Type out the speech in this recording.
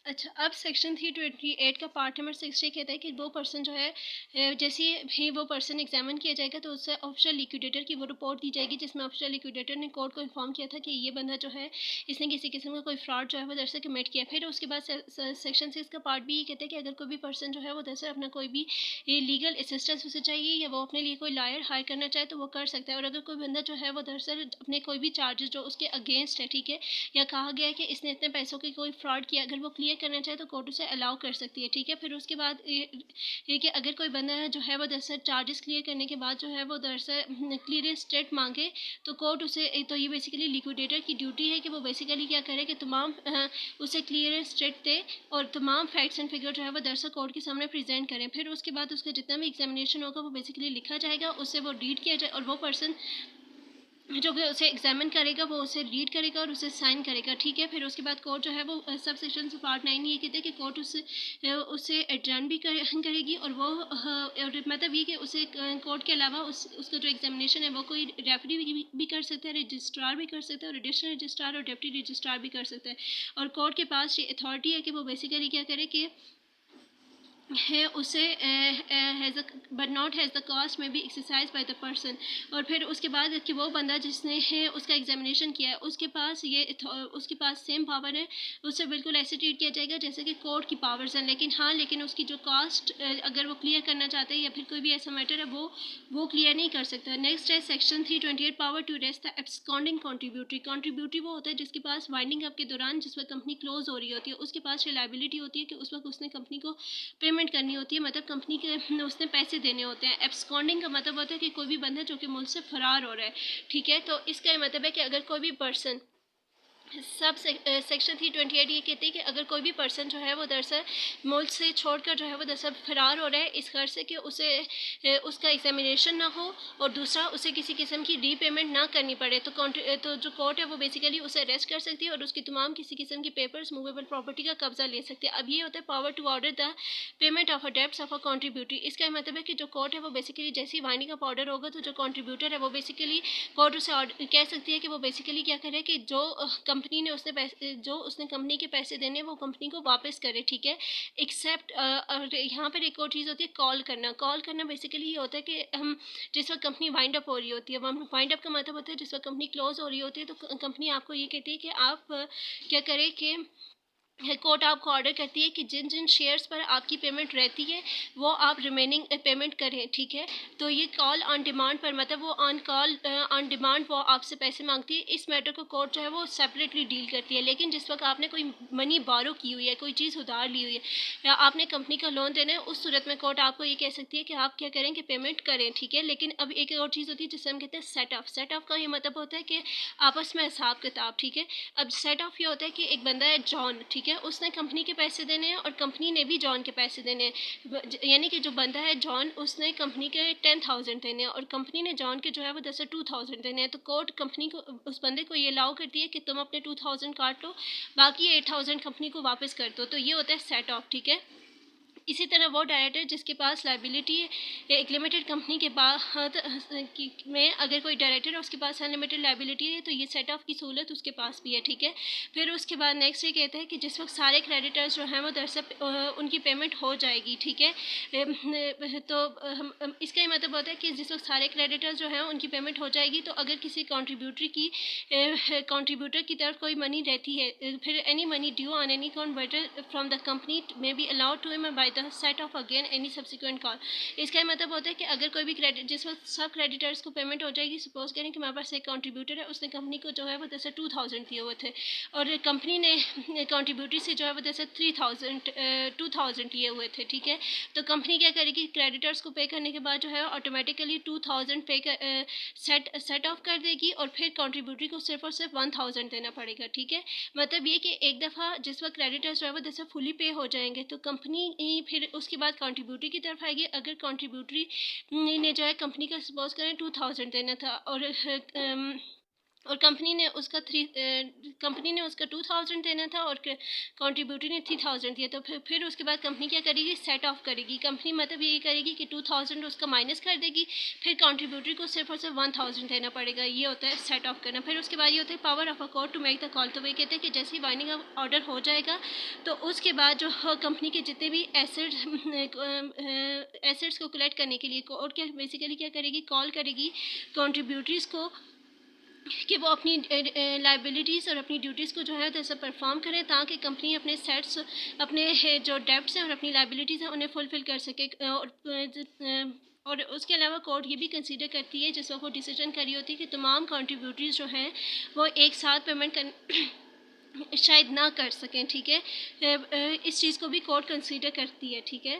अच्छा, अब सेक्शन 328 का पार्ट नंबर 60 कहता है कि वो पर्सन जो है जैसे ही वो पर्सन एग्जामिन किया जाएगा तो उससे ऑफिशियल लिक्विडेटर की वो रिपोर्ट दी जाएगी, जिसमें ऑफिशियल लिक्विडेटर ने कोर्ट को इन्फॉर्म किया था कि ये बंदा जो है इसने किसी किस्म का कोई फ्रॉड जो है वो दरअसल कमिट किया। फिर उसके बाद सेक्शन 6 का पार्ट भी ये कहता है कि अगर कोई भी पर्सन जो है वो दरअसल अपना कोई भी लीगल असिस्टेंस उसे चाहिए या वो अपने लिए कोई लॉयर हायर करना चाहे तो वो कर सकता है। और अगर कोई बंदा जो है वो दरअसल अपने कोई भी चार्जेस जो उसके अगेंस्ट है, ठीक है, या कहा गया है कि इसने इतने पैसों की कोई फ्रॉड किया, अगर वो क्लियर करना चाहे तो कोर्ट उसे अलाउ कर सकती है, ठीक है। फिर उसके बाद ये कि अगर कोई बंदा है जो है वो दरअसल चार्जेस क्लियर करने के बाद जो है वो दरअसल क्लियरेंस स्टेट मांगे तो कोर्ट उसे, तो ये बेसिकली लिक्विडेटर की ड्यूटी है कि वो बेसिकली क्या करे कि तमाम उसे क्लियरेंस स्टेट दे और तमाम फैक्ट्स एंड फिगर जो है वो दरअसल कोर्ट के सामने प्रेजेंट करें। फिर उसके बाद उसका जितना भी एग्जामिनेशन होगा वो बेसिकली लिखा जाएगा, उससे वो रीड किया जाए और वो पर्सन जो भी उसे एग्जामिन करेगा वो उसे रीड करेगा और उसे साइन करेगा, ठीक है। फिर उसके बाद कोर्ट जो है वो सब सेक्शन से पार्ट 9 ये कहते हैं कि कोर्ट उसे एडजर्न भी करेगी और वो और मतलब ये कि उसे कोर्ट के अलावा उसका जो एग्जामिनेशन है वो कोई रेफरी भी कर सकता है, रजिस्ट्रार भी कर सकता है और एडिशनल रजिस्ट्रार और डिप्टी रजिस्ट्रार भी कर सकता है। और कोर्ट के पास ये अथॉरिटी है कि वो बेसिकली क्या करे कि है उसे has but not has the cast may be exercise by the person. और फिर उसके बाद कि वो बंदा जिसने है उसका एग्जामिनेशन किया है उसके पास सेम पावर है, उससे बिल्कुल ऐसे ट्रीट किया जाएगा जैसे कि कोर्ट की पावर्स हैं। लेकिन उसकी जो कास्ट अगर वो क्लियर करना चाहते हैं या फिर कोई भी ऐसा मैटर है वो क्लियर नहीं कर सकता। नेक्स्ट है section 328 power to arrest the absconding contributory. Contributory वो होता है जिसके पास वाइंडिंग अप के दौरान जिस वक्त कंपनी क्लोज हो रही होती है उसके पास रिलायबिलिटी होती है कि उस वक्त उसने कंपनी को पेमेंट करनी होती है, मतलब कंपनी के उसने पैसे देने होते हैं। एब्सकॉन्डिंग का मतलब होता है कि कोई भी बंदा जो कि मुल्क से फरार हो रहा है, ठीक है। तो इसका मतलब है कि अगर कोई भी पर्सन सेक्शन 328 ये कहते हैं कि अगर कोई भी पर्सन जो है वो दरअसल मुल्क से छोड़कर जो है वो दरअसल फरार हो रहा है इस घर से कि उसे उसका एग्जामिनेशन ना हो और दूसरा उसे किसी किस्म की रीपेमेंट ना करनी पड़े तो जो कोर्ट है वो बेसिकली उसे अरेस्ट कर सकती है और उसकी तमाम किसी किस्म की पेपर्स मूवेबल प्रॉपर्टी का कब्जा ले सकती है। अब ये होता है power to order the payment of a debts of a contributory. इसका मतलब है कि जो कोर्ट है वो बेसिकली जैसे ही वाइंडिंग अप ऑर्डर होगा तो जो कॉन्ट्रीब्यूटर है वो बेसिकली कोर्ट उसे कह सकती है कि वो बेसिकली क्या करे कि जो कंपनी ने उसने कंपनी के पैसे देने वो कंपनी को वापस करे, ठीक है। एक्सेप्ट यहाँ पर एक और चीज़ होती है कॉल करना बेसिकली ये होता है कि हम जिस वक्त कंपनी वाइंड अप हो रही होती है, वाइंड अप का मतलब होता है जिस वक्त कंपनी क्लोज हो रही होती है तो कंपनी आपको ये कहती है कि आप क्या करें कि कोर्ट आपको ऑर्डर करती है कि जिन जिन शेयर्स पर आपकी पेमेंट रहती है वो आप रिमेनिंग पेमेंट करें, ठीक है। तो ये कॉल ऑन डिमांड पर मतलब वो ऑन डिमांड वो आपसे पैसे मांगती है। इस मैटर को कोर्ट जो है वो सेपरेटली डील करती है। लेकिन जिस वक्त आपने कोई मनी बारो की हुई है, कोई चीज़ उधार ली हुई है या आपने कंपनी का लोन देना है, उस सूरत में कोर्ट आपको ये कह सकती है कि आप क्या करें कि पेमेंट करें, ठीक है। लेकिन अब एक और चीज़ होती है जिसे हम कहते हैं सेट ऑफ का ये मतलब होता है कि आपस में हिसाब किताब, ठीक है। अब सेट ऑफ ये होता है कि एक बंदा है जॉन, ठीक है, उसने कंपनी के पैसे देने हैं और कंपनी ने भी जॉन के पैसे देने हैं। यानी कि जो बंदा है जॉन उसने कंपनी के 10,000 देने हैं और कंपनी ने जॉन के जो है वो 2,000 देने हैं। तो कोर्ट कंपनी को उस बंदे को ये अलाउ करती है कि तुम अपने 2,000 काट लो, बाकी 8,000 कंपनी को वापस कर दो। तो ये होता है सेट ऑफ, ठीक है। इसी तरह वो डायरेक्टर जिसके पास लाइबिलिटी या एक लिमिटेड कंपनी के बाद में अगर कोई डायरेक्टर है उसके पास अनलिमिटेड लाइबिलिटी है तो ये सेट ऑफ की सहूलत उसके पास भी है, ठीक है। फिर उसके बाद नेक्स्ट ये कहते हैं कि जिस वक्त सारे क्रेडिटर्स जो हैं वो दरअसल उनकी पेमेंट हो जाएगी, ठीक है। तो इसका ही मतलब होता है कि जिस वक्त सारे क्रेडिटर्स जो हैं उनकी पेमेंट हो जाएगी तो अगर किसी कंट्रीब्यूटर की तरफ कोई मनी रहती है फिर any money due on any converter from the company may be allowed to him by the set off again any subsequent call. इसका मतलब होता है कि अगर कोई भी क्रेडिट जिस वक्त सब क्रेडिटर्स को पेमेंट हो जाएगी, सपोज करें कि हमारे पास एक कंट्रीब्यूटर है उसने कंपनी को जो है वो जैसे 2,000 दिए हुए थे और कंपनी ने कंट्रीब्यूटरी से जो है वो जैसे 2,000 लिए हुए थे, ठीक है। तो कंपनी क्या करेगी क्रेडिटर्स को पे करने के बाद जो है ऑटोमेटिकली 2,000 सेट ऑफ कर देगी और फिर कंट्रीब्यूटरी को सिर्फ और सिर्फ 1,000 देना पड़ेगा, ठीक है। मतलब ये कि एक दफ़ा जिस वक्त क्रेडिटर्स जो है वो जैसे फुली पे हो जाएंगे तो कंपनी फिर उसके बाद कंट्रीब्यूटरी की तरफ आएगी। अगर कंट्रीब्यूटरी ने जो है कंपनी का सपोज करें 2,000 देना था और और कंपनी ने उसका 2000 देना था और कंट्रीब्यूटर ने 3000 दिया। तो फिर उसके बाद कंपनी क्या करेगी, सेट ऑफ करेगी। कंपनी मतलब ये करेगी कि 2000 उसका माइनस कर देगी, फिर कंट्रीब्यूटर को सिर्फ और सिर्फ 1000 देना पड़ेगा। ये होता है सेट ऑफ करना। फिर उसके बाद ये होता है power of a court to make the call. तो वे कहते हैं कि जैसे ही बाइंडिंग ऑर्डर हो जाएगा तो उसके बाद जो कंपनी के जितने भी एसेट्स को कलेक्ट करने के लिए कोर्ट क्या बेसिकली क्या करेगी, कॉल करेगी कंट्रीब्यूटरीज को कि वो अपनी लाइबिलिटीज़ और अपनी ड्यूटीज़ को जो है जैसे परफॉर्म करें, ताकि कंपनी अपने सेट्स, अपने जो डेब्ट्स हैं और अपनी लाइबिलिटीज़ हैं उन्हें फुलफ़िल कर सके। और उसके अलावा कोर्ट ये भी कंसीडर करती है जिस वक्त वो डिसीजन कर रही होती है कि तमाम कंट्रीब्यूटरीज जो हैं वो एक साथ पेमेंट कर शायद ना कर सकें। ठीक है, इस चीज़ को भी कोर्ट कंसीडर करती है। ठीक है।